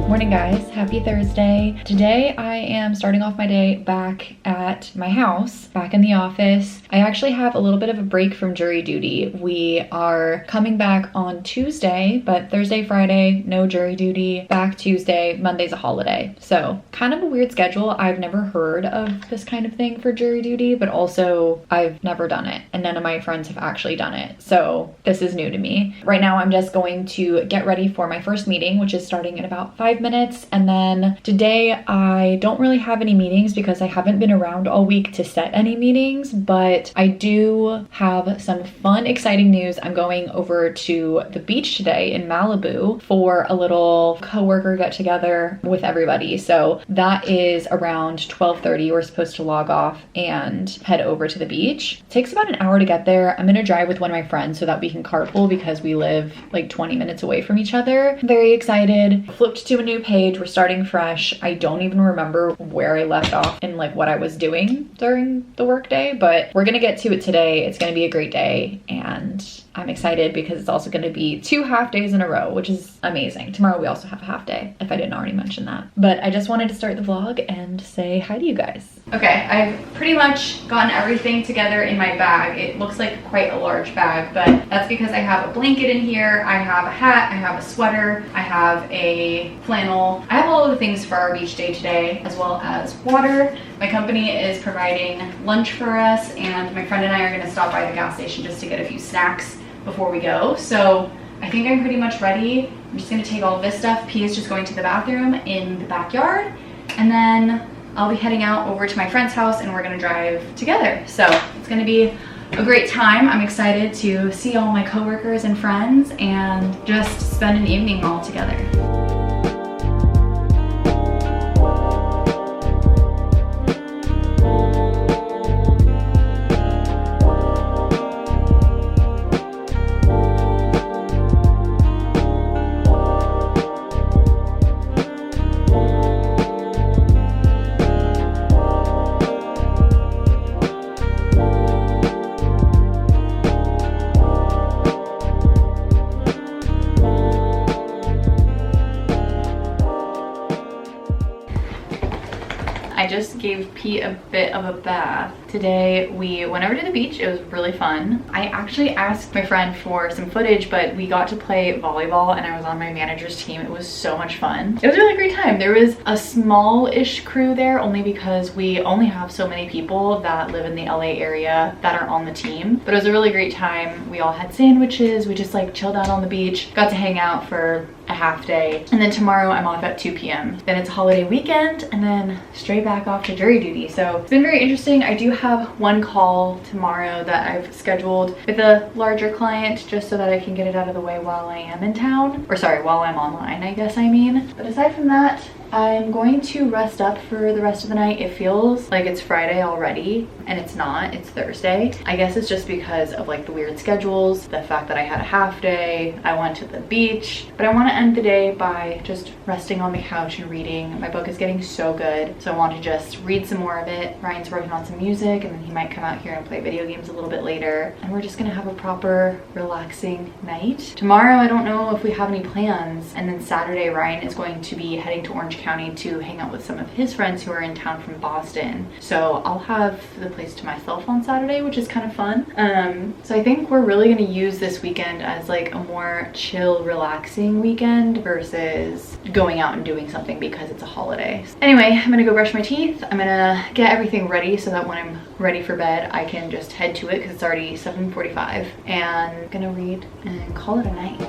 Morning guys, happy Thursday. Today I am starting off my day back at my house, back in the office. I actually have a little bit of a break from jury duty. We are coming back on Tuesday, but Thursday, Friday, no jury duty. Back Tuesday, Monday's a holiday. So kind of a weird schedule. I've never heard of this kind of thing for jury duty, but also I've never done it and none of my friends have actually done it. So this is new to me. Right now I'm just going to get ready for my first meeting, which is starting in about 5 minutes. And then today I don't really have any meetings because I haven't been around all week to set any meetings, but I do have some fun, exciting news. I'm going over to the beach today in Malibu for a little coworker get together with everybody. So that is around 12:30. We're supposed to log off and head over to the beach. It takes about an hour to get there. I'm gonna drive with one of my friends so that we can carpool because we live like 20 minutes away from each other. I'm very excited. Flipped to a new page. We're starting fresh. I don't even remember where I left off and like what I was doing during the workday, but we're gonna get to it today. It's gonna be a great day and I'm excited because it's also gonna be 2 half days in a row, which is amazing. Tomorrow we also have a half day, if I didn't already mention that. But I just wanted to start the vlog and say hi to you guys. Okay, I've pretty much gotten everything together in my bag. It looks like quite a large bag, but that's because I have a blanket in here, I have a hat, I have a sweater, I have a flannel. I have all of the things for our beach day today, as well as water. My company is providing lunch for us, and my friend and I are gonna stop by the gas station just to get a few snacks before we go. So I think I'm pretty much ready. I'm just gonna take all of this stuff. P is just going to the bathroom in the backyard, and then I'll be heading out over to my friend's house and we're gonna drive together. So it's gonna be a great time. I'm excited to see all my coworkers and friends and just spend an evening all together. I just gave Pete a bit of a bath. Today we went over to the beach. It was really fun. I actually asked my friend for some footage, but we got to play volleyball and I was on my manager's team. It was so much fun. It was a really great time. There was a small-ish crew there only because we only have so many people that live in the LA area that are on the team. But it was a really great time. We all had sandwiches. We just like chilled out on the beach, got to hang out for a half day, and then tomorrow I'm off at 2 p.m. Then it's a holiday weekend and then straight back off to jury duty. So it's been very interesting. I do have one call tomorrow that I've scheduled with a larger client just so that I can get it out of the way while I am in town, or sorry, while I'm online, I guess I mean. But aside from that, I'm going to rest up for the rest of the night. It feels like it's Friday already, and it's not, it's Thursday. I guess it's just because of like the weird schedules, the fact that I had a half day, I went to the beach, but I want to end the day by just resting on the couch and reading. My book is getting so good, so I want to just read some more of it. Ryan's working on some music, and then he might come out here and play video games a little bit later, and we're just gonna have a proper relaxing night. Tomorrow I don't know if we have any plans, and then Saturday Ryan is going to be heading to Orange County to hang out with some of his friends who are in town from Boston. So I'll have the place to myself on Saturday, which is kind of fun. So I think we're really gonna use this weekend as like a more chill, relaxing weekend versus going out and doing something because it's a holiday. Anyway, I'm gonna go brush my teeth. I'm gonna get everything ready so that when I'm ready for bed, I can just head to it because it's already 7:45, and I'm gonna read and call it a night.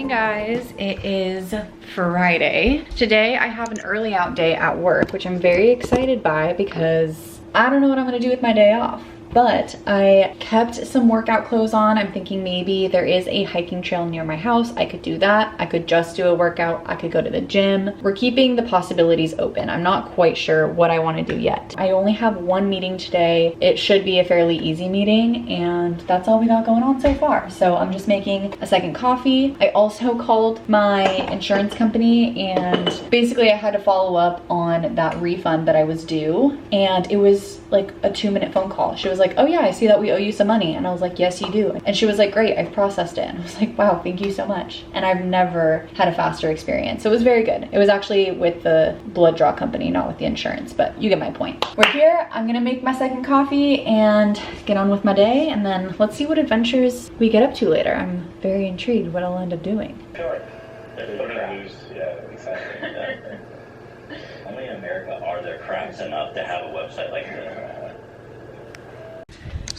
Guys, it is Friday. Today I have an early out day at work, which I'm very excited by because I don't know what I'm gonna do with my day off. But I kept some workout clothes on. I'm thinking maybe there is a hiking trail near my house. I could do that. I could just do a workout. I could go to the gym. We're keeping the possibilities open. I'm not quite sure what I want to do yet. I only have one meeting today. It should be a fairly easy meeting, and that's all we got going on so far. So I'm just making a second coffee. I also called my insurance company, and basically I had to follow up on that refund that I was due, and it was like a 2-minute phone call. She was like, oh yeah, I see that we owe you some money. And I was like, yes, you do. And she was like, great, I've processed it. And I was like, wow, thank you so much. And I've never had a faster experience. So it was very good. It was actually with the blood draw company, not with the insurance, but you get my point. We're here. I'm gonna make my second coffee and get on with my day. And then let's see what adventures we get up to later. I'm very intrigued what I'll end up doing. I feel like yeah, exactly. Yeah. Only in America are there cracks enough to have a website like this.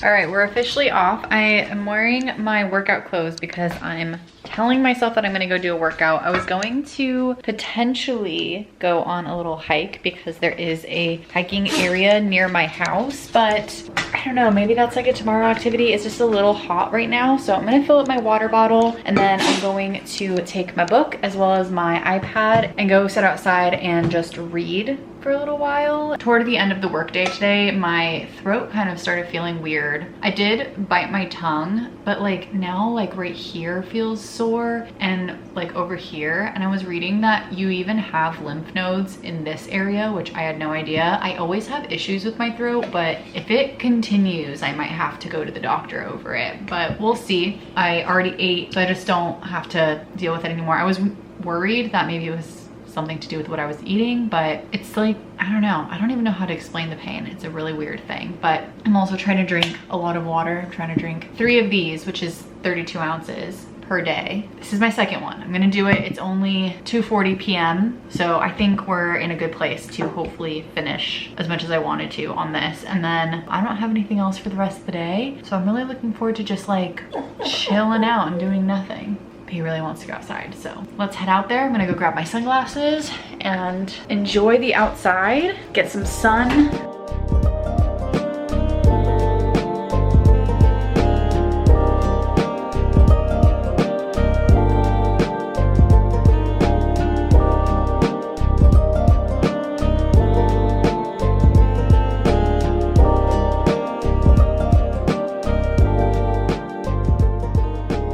All right, we're officially off. I am wearing my workout clothes because I'm telling myself that I'm gonna go do a workout. I was going to potentially go on a little hike because there is a hiking area near my house, but I don't know, maybe that's like a tomorrow activity. It's just a little hot right now. So I'm gonna fill up my water bottle, and then I'm going to take my book as well as my iPad and go sit outside and just read for a little while. Toward the end of the workday today, my throat kind of started feeling weird. I did bite my tongue, but like now like right here feels sore and like over here. And I was reading that you even have lymph nodes in this area, which I had no idea. I always have issues with my throat, but if it continues, I might have to go to the doctor over it, but we'll see. I already ate, so I just don't have to deal with it anymore. I was worried that maybe it was something to do with what I was eating, but it's like, I don't know. I don't even know how to explain the pain. It's a really weird thing, but I'm also trying to drink a lot of water. I'm trying to drink 3 of these, which is 32 ounces per day. This is my second one. I'm gonna do it. It's only 2:40 p.m. So I think we're in a good place to hopefully finish as much as I wanted to on this. And then I don't have anything else for the rest of the day. So I'm really looking forward to just like chilling out and doing nothing. He really wants to go outside, so let's head out there. I'm gonna go grab my sunglasses and enjoy the outside, get some sun.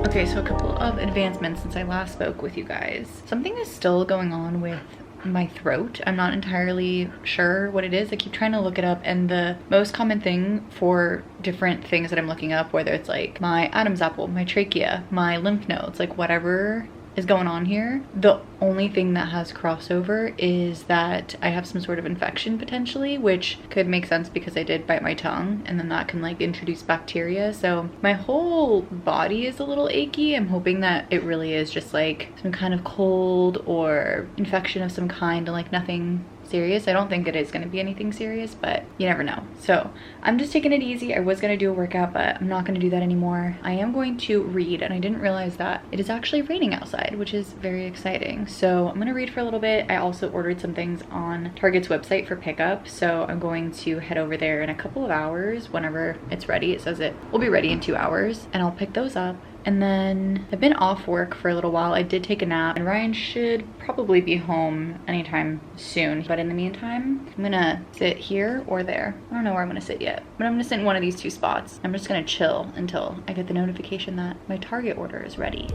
Okay, so a couple of advancements since I last spoke with you guys. Something is still going on with my throat. I'm not entirely sure what it is. I keep trying to look it up, and the most common thing for different things that I'm looking up, whether it's like my Adam's apple, my trachea, my lymph nodes, like whatever is going on here, the only thing that has crossover is that I have some sort of infection potentially, which could make sense because I did bite my tongue, and then that can like introduce bacteria. So my whole body is a little achy. I'm hoping that it really is just like some kind of cold or infection of some kind, and like nothing serious. I don't think it is going to be anything serious, but you never know. So I'm just taking it easy. I was going to do a workout, but I'm not going to do that anymore. I am going to read, and I didn't realize that it is actually raining outside, which is very exciting. So I'm going to read for a little bit. I also ordered some things on Target's website for pickup, so I'm going to head over there in a couple of hours whenever it's ready. It says it will be ready in 2 hours, and I'll pick those up. And then I've been off work for a little while. I did take a nap, and Ryan should probably be home anytime soon. But in the meantime, I'm gonna sit here or there. I don't know where I'm gonna sit yet, but I'm gonna sit in one of these 2 spots. I'm just gonna chill until I get the notification that my Target order is ready.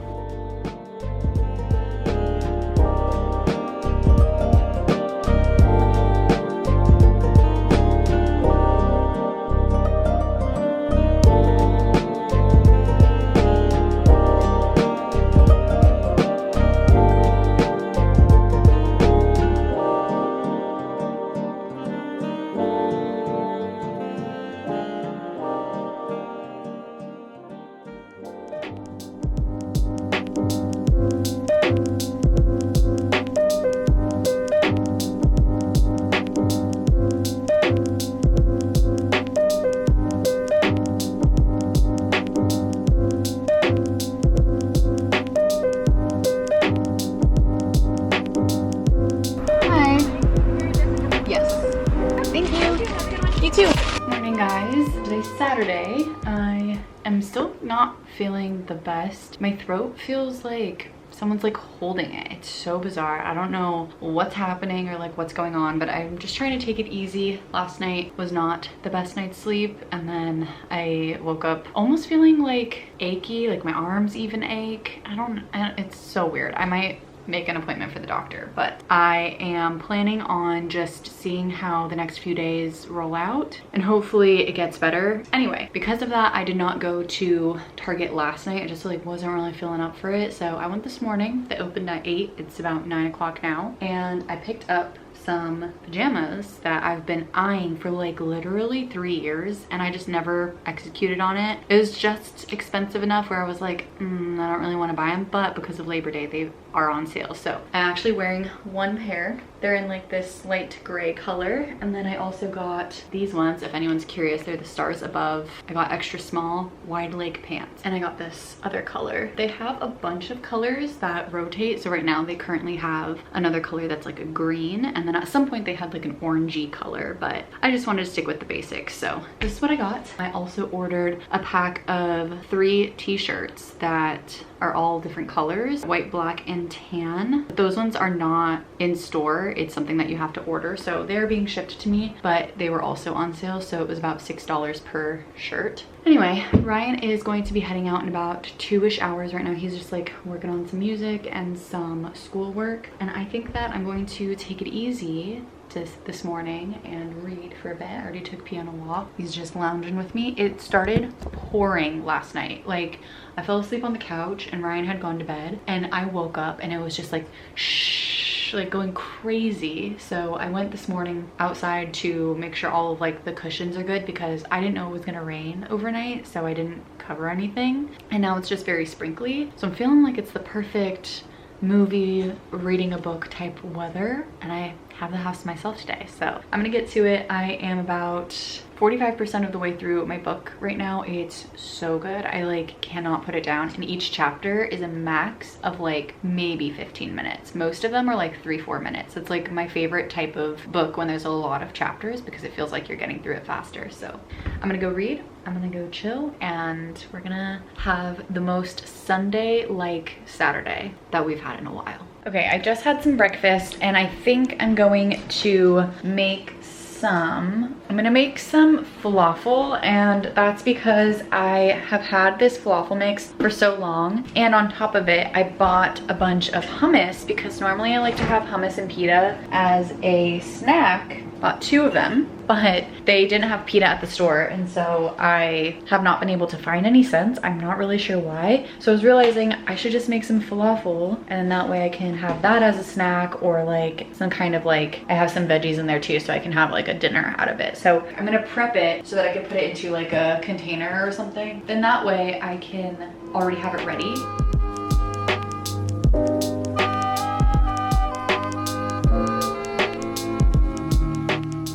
Saturday. I am still not feeling the best. My throat feels like someone's like holding it. It's so bizarre. I don't know what's happening or like what's going on, but I'm just trying to take it easy. Last night was not the best night's sleep, and then I woke up almost feeling like achy, like my arms even ache. It's so weird. I might make an appointment for the doctor, but I am planning on just seeing how the next few days roll out, and hopefully it gets better. Anyway, because of that, I did not go to Target last night. I just like wasn't really feeling up for it, so I went this morning. They opened at 8. It's about 9 o'clock now, and I picked up some pajamas that I've been eyeing for like literally 3 years, and I just never executed on it. It was just expensive enough where I was like, I don't really want to buy them, but because of Labor Day, they are on sale. So I'm actually wearing one pair. They're in like this light gray color, and then I also got these ones. If anyone's curious, they're the stars above. I got extra small wide leg pants, and I got this other color. They have a bunch of colors that rotate, so right now they currently have another color that's like a green, and then at some point they had like an orangey color, but I just wanted to stick with the basics, so this is what I got. I also ordered a pack of 3 t-shirts that are all different colors, white, black, and tan. Those ones are not in store. It's something that you have to order, so they're being shipped to me, but they were also on sale, so it was about $6 per shirt. Anyway, Ryan is going to be heading out in about 2-ish hours. Right now he's just like working on some music and some schoolwork, and I think that I'm going to take it easy this morning and read for a bit. I already took P on a walk. He's just lounging with me. It started pouring last night. Like, I fell asleep on the couch and Ryan had gone to bed, and I woke up and it was just like shh, like going crazy. So I went this morning outside to make sure all of like the cushions are good, because I didn't know it was gonna rain overnight, so I didn't cover anything, and now it's just very sprinkly. So I'm feeling like it's the perfect movie reading a book type weather, and I have the house to myself today, so I'm gonna get to it. I am about 45% of the way through my book right now. It's so good. I like cannot put it down, and each chapter is a max of like maybe 15 minutes. Most of them are like 3-4 minutes. It's like my favorite type of book when there's a lot of chapters, because it feels like you're getting through it faster. So I'm gonna go read, I'm gonna go chill, and we're gonna have the most Sunday-like Saturday that we've had in a while. Okay, I just had some breakfast, and I think I'm going to make some falafel, and that's because I have had this falafel mix for so long, and on top of it I bought a bunch of hummus, because normally I like to have hummus and pita as a snack. Bought 2 of them, but they didn't have pita at the store, and so I have not been able to find any since. I'm not really sure why. So I was realizing I should just make some falafel, and then that way I can have that as a snack, or like some kind of like, I have some veggies in there too, so I can have like a dinner out of it. So I'm gonna prep it so that I can put it into like a container or something. Then that way I can already have it ready.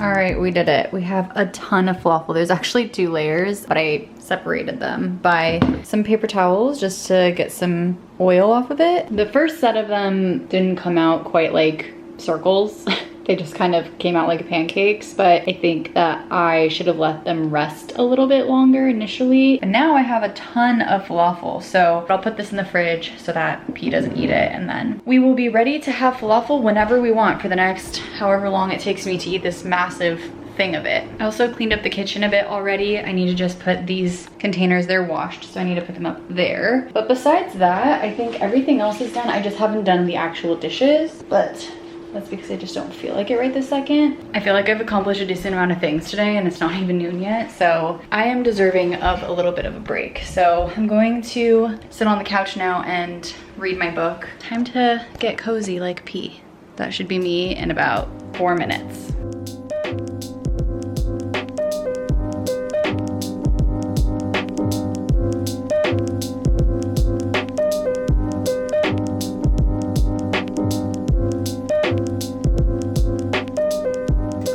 All right, we did it. We have a ton of falafel. There's actually 2 layers, but I separated them by some paper towels just to get some oil off of it. The first set of them didn't come out quite like circles. They just kind of came out like pancakes, but I think that I should have let them rest a little bit longer initially. And now I have a ton of falafel, so I'll put this in the fridge so that P doesn't eat it, and then we will be ready to have falafel whenever we want for the next however long it takes me to eat this massive thing of it. I also cleaned up the kitchen a bit already. I need to just put these containers, they're washed, so I need to put them up there. But besides that, I think everything else is done. I just haven't done the actual dishes, but that's because I just don't feel like it right this second. I feel like I've accomplished a decent amount of things today, and it's not even noon yet, so I am deserving of a little bit of a break. So I'm going to sit on the couch now and read my book. Time to get cozy like P. That should be me in about 4 minutes.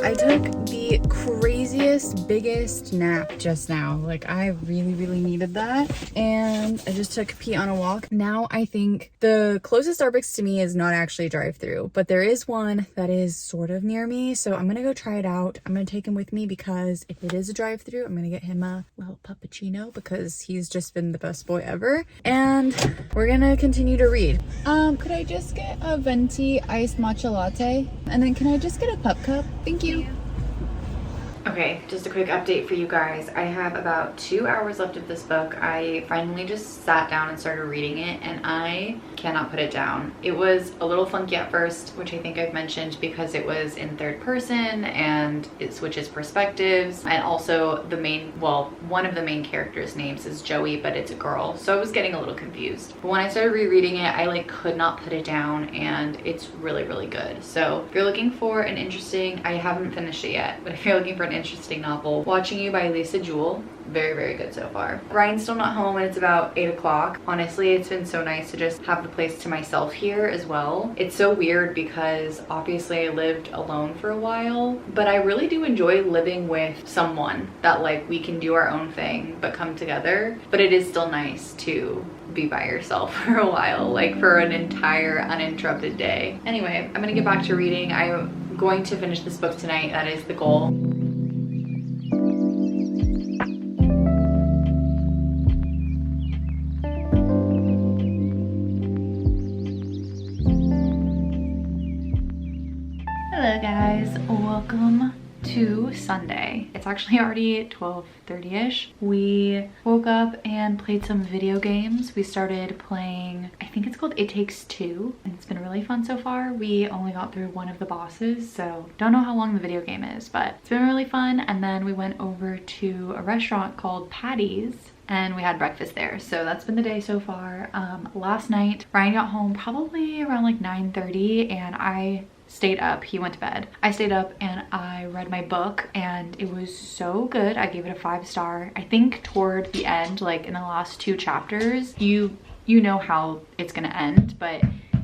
I took the craziest, biggest perfect nap just now. Like, I really needed that. And I just took Pete on a walk. Now I think the closest Starbucks to me is not actually a drive-through, but there is one that is sort of near me. So I'm gonna go try it out. I'm gonna take him with me because if it is a drive-through, I'm gonna get him a little puppuccino because he's just been the best boy ever. And we're gonna continue to read. Could I just get a venti iced matcha latte? And then can I just get a pup cup? Thank you. Okay, just a quick update for you guys. I have about 2 hours left of this book. I finally just sat down and started reading it, and I cannot put it down. It was a little funky at first, which I think I've mentioned because it was in third person and it switches perspectives. And also one of the main characters' names is Joey, but it's a girl. So I was getting a little confused. But when I started rereading it, I like could not put it down, and it's really good. So if you're looking for an interesting, I haven't finished it yet, but if you're looking for an interesting novel, Watching You by Lisa Jewell. Very good so far. Ryan's still not home and it's about 8 o'clock. Honestly, it's been so nice to just have the place to myself here as well. It's so weird because obviously I lived alone for a while, but I really do enjoy living with someone that like we can do our own thing but come together. But it is still nice to be by yourself for a while, like for an entire uninterrupted day. Anyway, I'm gonna get back to reading. I'm going to finish this book tonight. That is the goal. Hello guys, welcome to Sunday. It's actually already 12:30ish. We woke up and played some video games. We started playing, I think it's called It Takes Two, and it's been really fun so far. We only got through one of the bosses, so don't know how long the video game is, but it's been really fun. And then we went over to a restaurant called Patty's and we had breakfast there. So that's been the day so far. Last night, Ryan got home probably around like 9:30 and I stayed up. He went to bed. I stayed up and I read my book and it was so good. I gave it a 5-star. I think toward the end, like in the last 2 chapters, you know how it's gonna end, but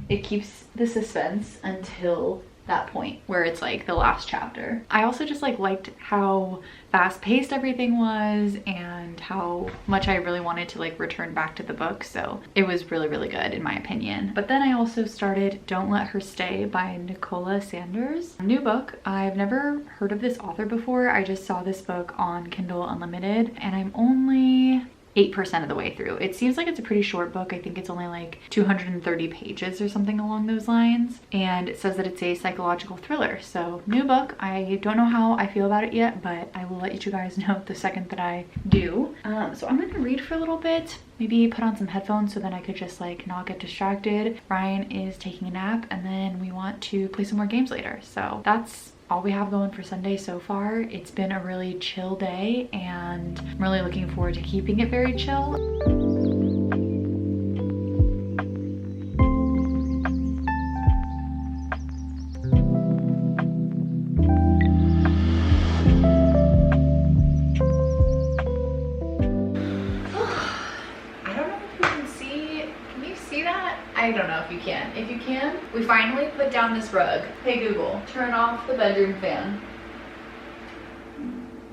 it keeps the suspense until that point where it's like the last chapter. I also just like liked how fast-paced everything was and how much I really wanted to like return back to the book, so it was really good in my opinion. But then I also started Don't Let Her Stay by Nicola Sanders. A new book. I've never heard of this author before. I just saw this book on Kindle Unlimited and I'm only 8% of the way through. It seems like it's a pretty short book. I think it's only like 230 pages or something along those lines. And it says that it's a psychological thriller. So new book. I don't know how I feel about it yet, but I will let you guys know the second that I do. So I'm gonna read for a little bit, maybe put on some headphones so then I could just like not get distracted. Ryan is taking a nap and then we want to play some more games later. So that's all we have going for Sunday so far. It's been a really chill day and I'm really looking forward to keeping it very chill. I don't know if you can. If you can, we finally put down this rug. Hey Google, turn off the bedroom fan.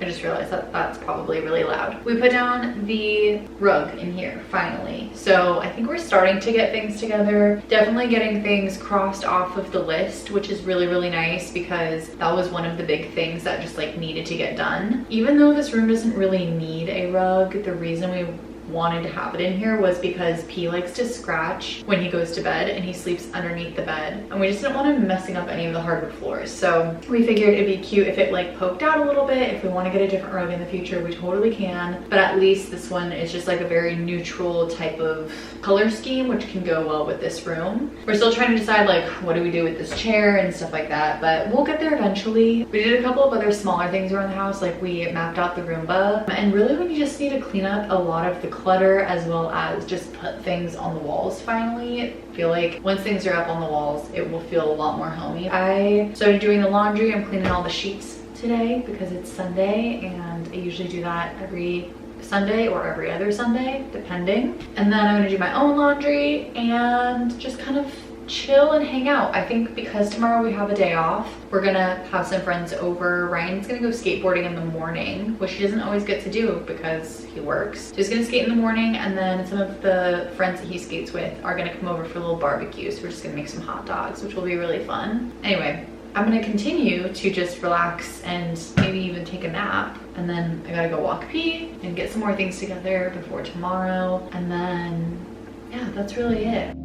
I just realized that that's probably really loud. We put down the rug in here, finally. So I think we're starting to get things together. Definitely getting things crossed off of the list, which is really nice because that was one of the big things that just like needed to get done. Even though this room doesn't really need a rug, the reason we wanted to have it in here was because P likes to scratch when he goes to bed and he sleeps underneath the bed, and we just didn't want him messing up any of the hardwood floors. So we figured it'd be cute if it like poked out a little bit. If we want to get a different rug in the future, we totally can, but at least this one is just like a very neutral type of color scheme, which can go well with this room. We're still trying to decide like what do we do with this chair and stuff like that, but we'll get there eventually. We did a couple of other smaller things around the house, like we mapped out the Roomba, and really we just need to clean up a lot of the clutter as well as just put things on the walls finally. I feel like once things are up on the walls, it will feel a lot more homey. I started doing the laundry. I'm cleaning all the sheets today because it's Sunday and I usually do that every Sunday or every other Sunday, depending. And then I'm gonna do my own laundry and just kind of chill and hang out. I think because tomorrow we have a day off, we're gonna have some friends over. Ryan's gonna go skateboarding in the morning, which he doesn't always get to do because he works. So he's gonna skate in the morning, and then some of the friends that he skates with are gonna come over for a little barbecue. So we're just gonna make some hot dogs, which will be really fun. Anyway, I'm gonna continue to just relax and maybe even take a nap. And then I gotta go walk pee and get some more things together before tomorrow. And then, yeah, that's really it.